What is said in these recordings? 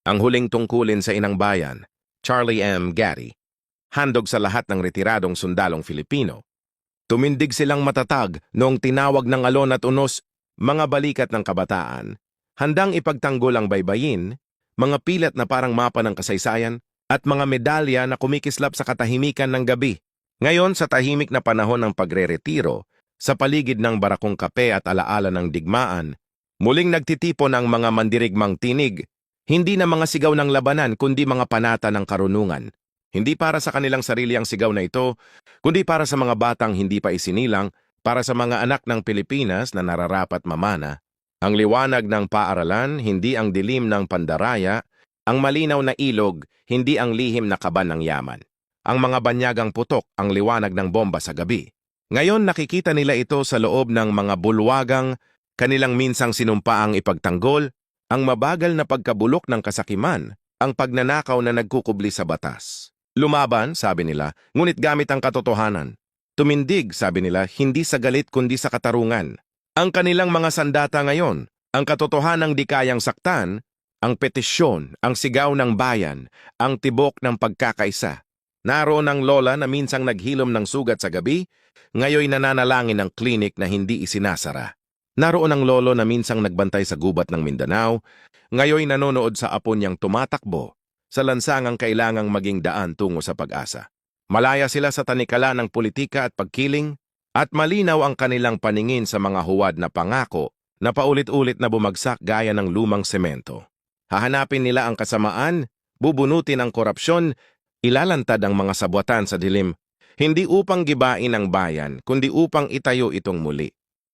Ang huling tungkulin sa inang bayan, Charlie M. Gatti, handog sa lahat ng retiradong sundalong Filipino. Tumindig silang matatag noong tinawag ng alon at unos mga balikat ng kabataan, handang ipagtanggol ang baybayin, mga pilat na parang mapa ng kasaysayan, at mga medalya na kumikislap sa katahimikan ng gabi. Ngayon sa tahimik na panahon ng pagre-retiro, sa paligid ng barakong kape at alaala ng digmaan, muling nagtitipon ang mga mandirigmang tinig, hindi na mga sigaw ng labanan kundi mga panata ng karunungan. Hindi para sa kanilang sarili ang sigaw na ito, kundi para sa mga batang hindi pa isinilang, para sa mga anak ng Pilipinas na nararapat mamana. Ang liwanag ng paaralan, hindi ang dilim ng pandaraya, ang malinaw na ilog, hindi ang lihim na kaban ng yaman. Ang mga banyagang putok, ang liwanag ng bomba sa gabi. Ngayon nakikita nila ito sa loob ng mga bulwagang, kanilang minsang sinumpaang ipagtanggol, ang mabagal na pagkabulok ng kasakiman, ang pagnanakaw na nagkukubli sa batas. Lumaban, sabi nila, ngunit gamit ang katotohanan. Tumindig, sabi nila, hindi sa galit kundi sa katarungan. Ang kanilang mga sandata ngayon, ang katotohanang di kayang saktan, ang petisyon, ang sigaw ng bayan, ang tibok ng pagkakaisa. Naroon ang lola na minsang naghilom ng sugat sa gabi, ngayon nananalangin ng klinik na hindi isinasara. Naroon ang lolo na minsang nagbantay sa gubat ng Mindanao, ngayon nanonood sa apo niyang tumatakbo sa lansangang kailangang maging daan tungo sa pag-asa. Malaya sila sa tanikala ng politika at pagkiling, at malinaw ang kanilang paningin sa mga huwad na pangako na paulit-ulit na bumagsak gaya ng lumang semento. Hahanapin nila ang kasamaan, bubunutin ang korupsyon, ilalantad ang mga sabwatan sa dilim, hindi upang gibain ang bayan, kundi upang itayo itong muli.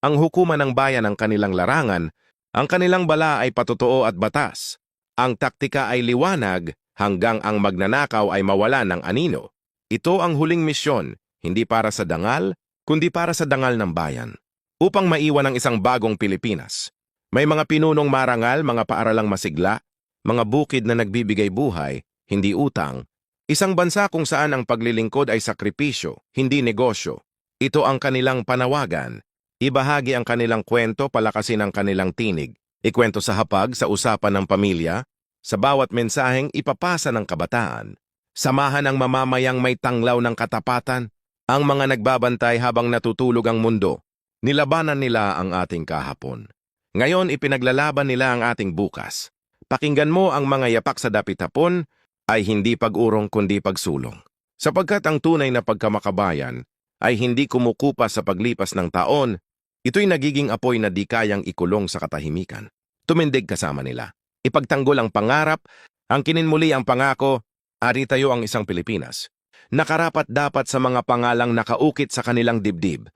Ang hukuman ng bayan ang kanilang larangan, ang kanilang bala ay patotoo at batas. Ang taktika ay liwanag hanggang ang magnanakaw ay mawala ng anino. Ito ang huling misyon, hindi para sa dangal, kundi para sa dangal ng bayan. Upang maiwan ang isang bagong Pilipinas. May mga pinunong marangal, mga paaralang masigla, mga bukid na nagbibigay buhay, hindi utang. Isang bansa kung saan ang paglilingkod ay sakripisyo, hindi negosyo. Ito ang kanilang panawagan. Ibahagi ang kanilang kwento, palakasin ang kanilang tinig. Ikwento sa hapag, sa usapan ng pamilya, sa bawat mensaheng ipapasa ng kabataan. Samahan ang mamamayang may tanglaw ng katapatan, ang mga nagbabantay habang natutulog ang mundo. Nilabanan nila ang ating kahapon. Ngayon ipinaglalaban nila ang ating bukas. Pakinggan mo ang mga yapak sa dapit hapon ay hindi pag-urong kundi pagsulong. Sapagkat ang tunay na pagkamakabayan ay hindi kumukupas sa paglipas ng taon, ito'y nagiging apoy na di kayang ikulong sa katahimikan. Tumindig kasama nila. Ipagtanggol ang pangarap, ang kininmuli ang pangako, ari tayo ang isang Pilipinas. Nakarapat dapat sa mga pangalang nakaukit sa kanilang dibdib,